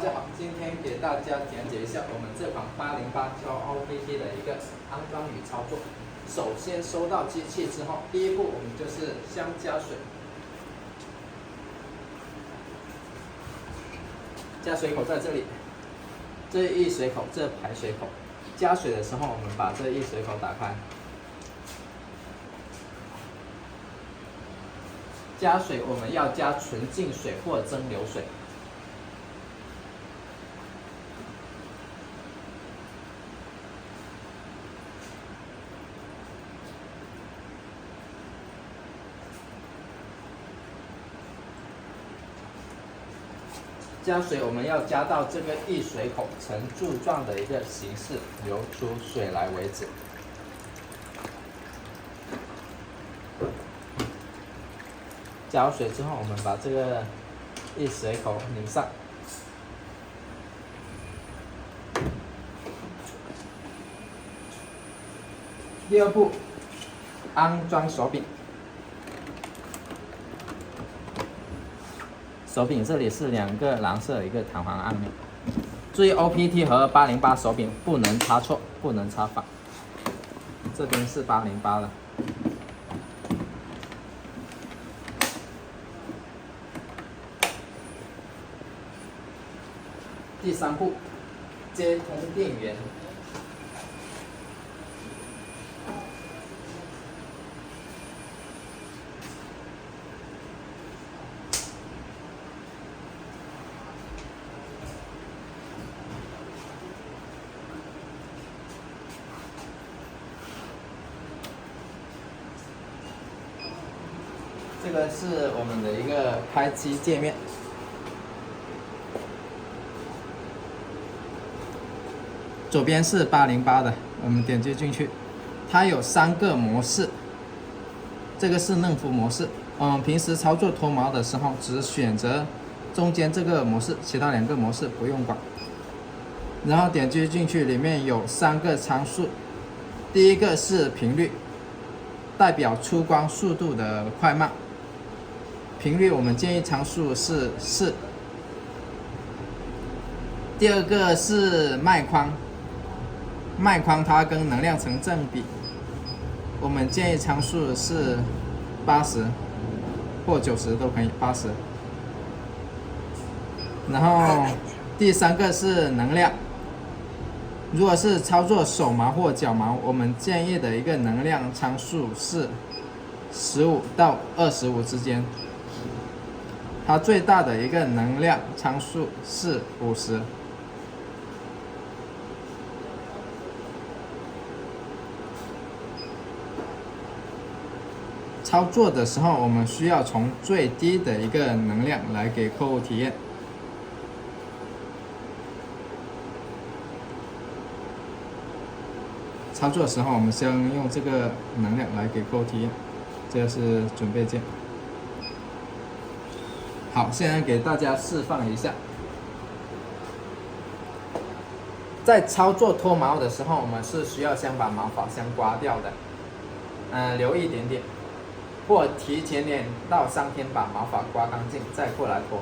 家好，今天给大家讲解一下我们这款808胶 OPT 的一个安装与操作。首先收到机器之后，第一步我们就是先加水，加水口在这里，这一水口，这排水口。加水的时候，我们把这一水口打开。加水我们要加纯净水或蒸馏水。加水我们要加到这个溢水口呈柱状的一个形式，流出水来为止。加好水之后，我们把这个溢水口拧上。第二步，安装手柄。手柄这里是2个蓝色一个弹簧按钮，注意 OPT 和808手柄不能插错，不能插反。这边是808的。第三步，接通电源。这个是我们的一个开机界面，左边是808的，我们点击进去，它有3个模式，这个是嫩肤模式，平时操作脱毛的时候只选择中间这个模式，其他2个模式不用管。然后点击进去，里面有3个参数，第一个是频率，代表出光速度的快慢。频率我们建议参数是4。第二个是脉宽，脉宽它跟能量成正比，我们建议参数是80或90都可以，80。然后第3个是能量，如果是操作手毛或脚毛，我们建议的一个能量参数是15到25之间。它最大的一个能量参数是50。操作的时候，我们需要从最低的一个能量来给客户体验。操作的时候，我们先用这个能量来给客户体验，这是准备键。好，现在给大家示范一下，在操作脱毛的时候，我们是需要先把毛发先刮掉的，留一点点，或提前2到3天把毛发刮干净，再过来脱。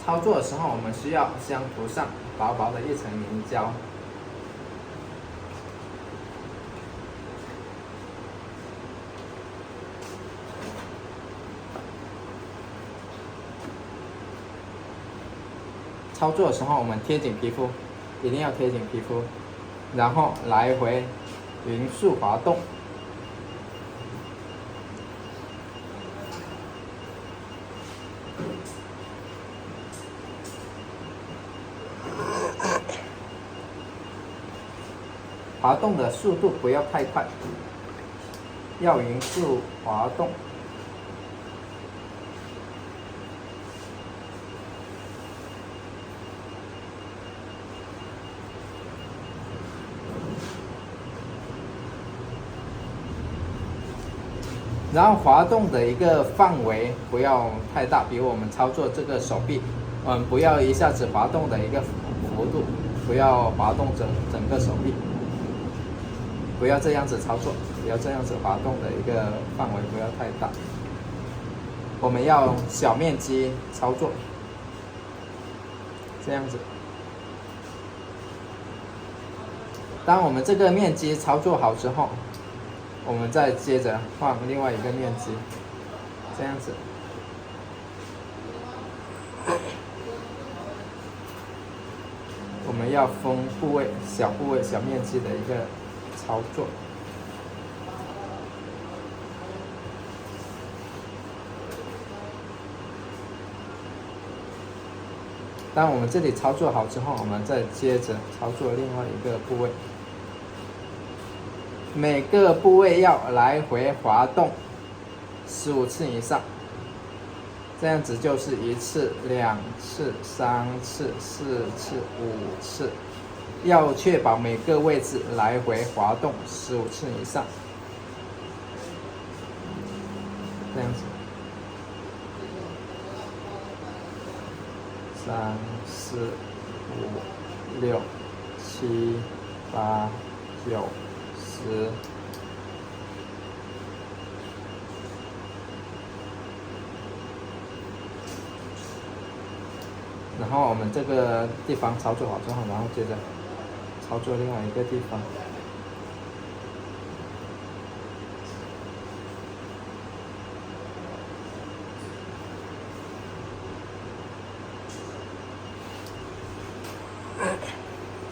操作的时候，我们需要先涂上薄薄的一层凝胶。操作的时候，我们贴紧皮肤，一定要贴紧皮肤，然后来回匀速滑动。滑动的速度不要太快，要匀速滑动。然后滑动的一个范围不要太大，比如我们操作这个手臂，不要一下子滑动的一个幅度，不要滑动整个手臂，不要这样子操作，不要这样子滑动的一个范围不要太大。我们要小面积操作，这样子。当我们这个面积操作好之后，我们再接着换另外一个面积，这样子。我们要分部位、小部位、小面积的一个操作。当我们这里操作好之后，我们再接着操作另外一个部位。每个部位要来回滑动15次以上，这样子就是1次、2次、3次、4次、5次，要确保每个位置来回滑动15次以上，这样子。3、4、5、6、7、8、9、10。然后我们这个地方操作好之后，然后接着操作另外一个地方。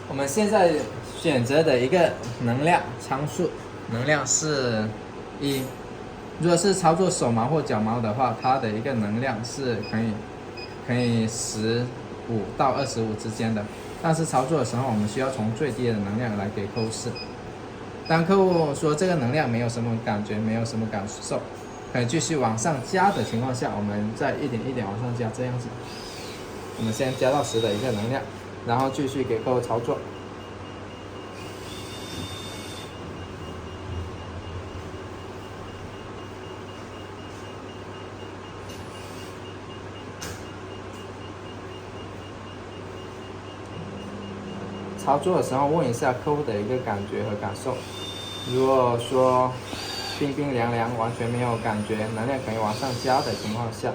我们现在选择的一个能量参数，能量是1。如果是操作手毛或脚毛的话，它的一个能量是可以15到25之间的。但是操作的时候，我们需要从最低的能量来给客户试。当客户说这个能量没有什么感觉，没有什么感受，可以继续往上加的情况下，我们再一点一点往上加，这样子。我们先加到10的一个能量，然后继续给客户操作。操作的时候问一下客户的一个感觉和感受，如果说冰冰凉凉，完全没有感觉，能量可以往上加的情况下，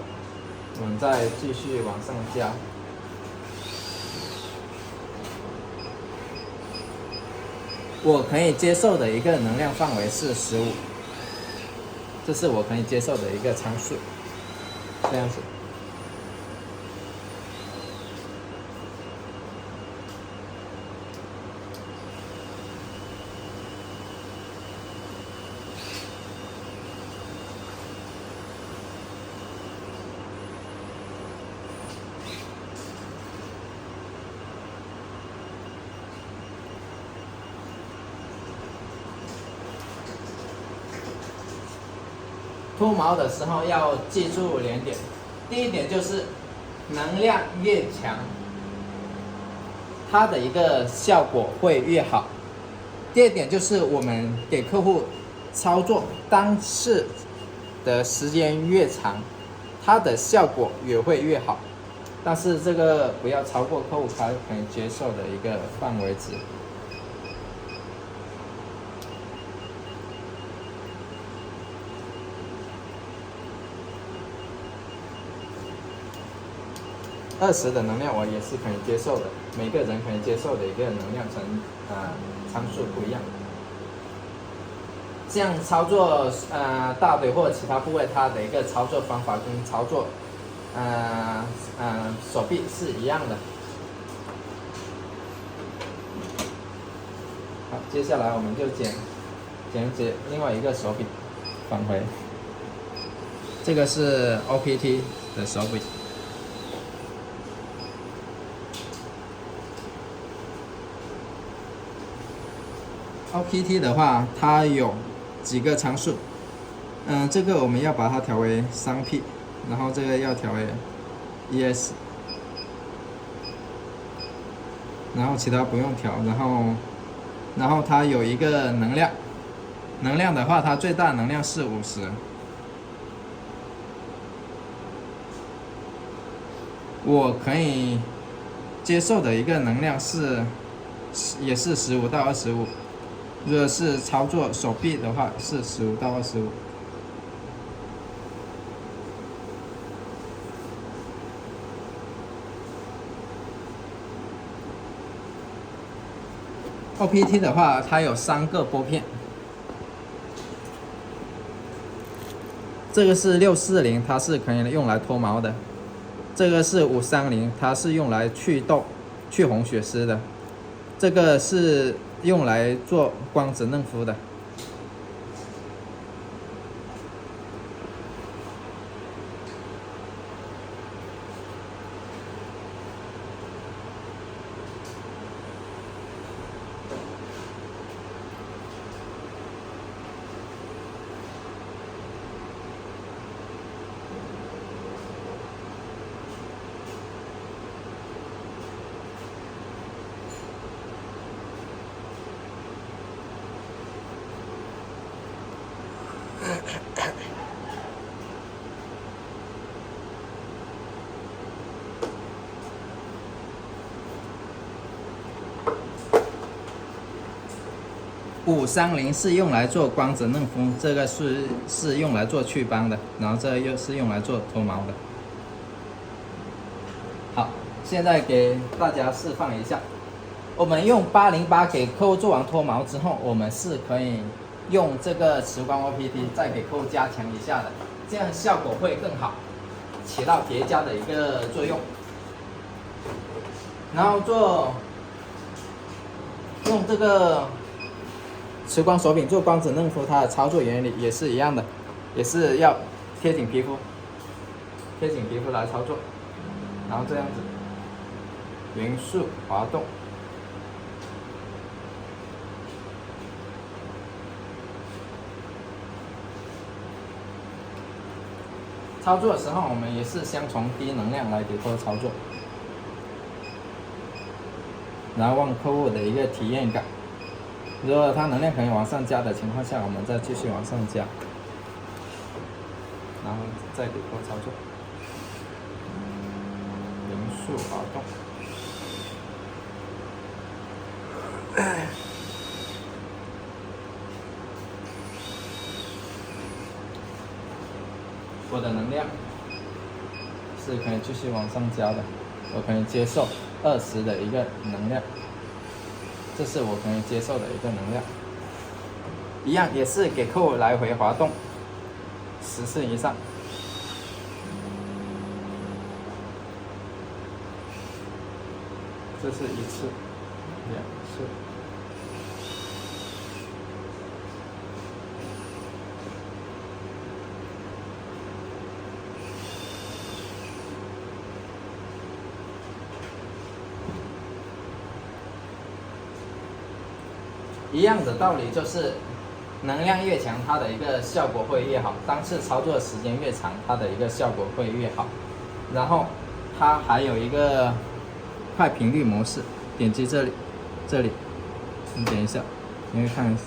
我们再继续往上加。我可以接受的一个能量范围是15，这是我可以接受的一个参数，这样子。脱毛的时候要记住2点，第一点就是能量越强，它的一个效果会越好。第二点就是我们给客户操作单次的时间越长，它的效果也会越好。但是这个不要超过客户他可以接受的一个范围值。20的能量我也是可以接受的，每个人可以接受的一个能量参数不一样。这样操作大腿或者其他部位，它的一个操作方法跟操作手臂是一样的。好，接下来我们就剪解另外一个手柄，返回。这个是 OPT 的手柄。OPT 的话，它有几个参数，这个我们要把它调为3P， 然后这个要调为 ES， 然后其他不用调，然后它有一个能量的话，它最大能量是50，我可以接受的一个能量也是15到25。如果是操作手臂的话，是15到25。OPT 的话，它有3个拨片，这个是640，它是可以用来脱毛的；这个是530，它是用来祛痘、去红血丝的；这个是用来做光子嫩肤的。530是用来做光子嫩肤，这个是用来做祛斑的，然后这又是用来做脱毛的。好，现在给大家示范一下，我们用808给客户做完脱毛之后，我们是可以用这个磁光 OPT 再给客户加强一下的，这样效果会更好，起到叠加的一个作用。然后用这个磁光手柄做光子嫩肤，它的操作原理也是一样的，也是要贴紧皮肤来操作，然后这样子匀速滑动。操作的时候，我们也是相从低能量来给客户操作，然后让客户的一个体验感。如果它能量可以往上加的情况下，我们再继续往上加，然后再给客户操作，匀速滑动。我的能量是可以继续往上加的，我可以接受20的一个能量，这是我可以接受的一个能量。一样也是给客户来回滑动10次以上。这是1次、2次。一样的道理，就是能量越强，它的一个效果会越好，单次操作时间越长，它的一个效果会越好。然后它还有一个快频率模式，点击这里，你点一下，你会看一下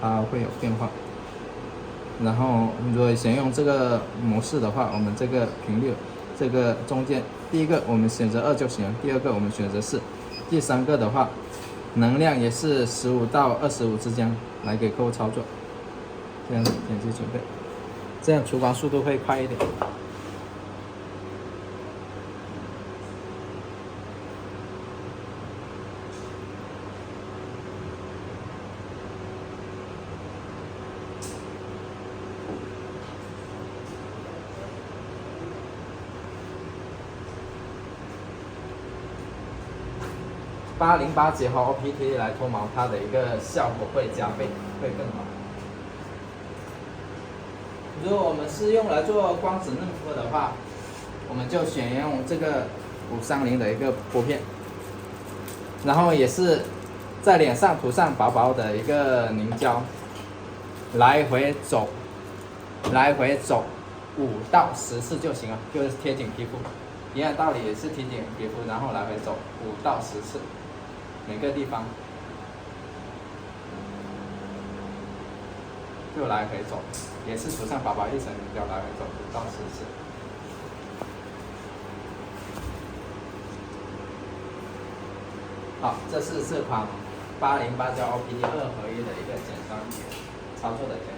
它会有变化。然后如果想用这个模式的话，我们这个频率，这个中间，第一个我们选择2就行，第二个我们选择4，第三个的话。能量也是15到25之间来给客户操作，这样子点击准备，这样除光速度会快一点。808结合 OPT 来脱毛，它的一个效果会加倍，会更好。如果我们是用来做光子嫩肤的话，我们就选用这个530的一个拨片，然后也是在脸上涂上薄薄的一个凝胶，来回走5到10次就行了，就是贴紧皮肤。一样道理也是贴紧皮肤，然后来回走5到10次。每个地方就来回走，也是涂上薄薄一层凝胶，来回走5到10次。好，这是这款808+OPT 2合1的一个简单操作的简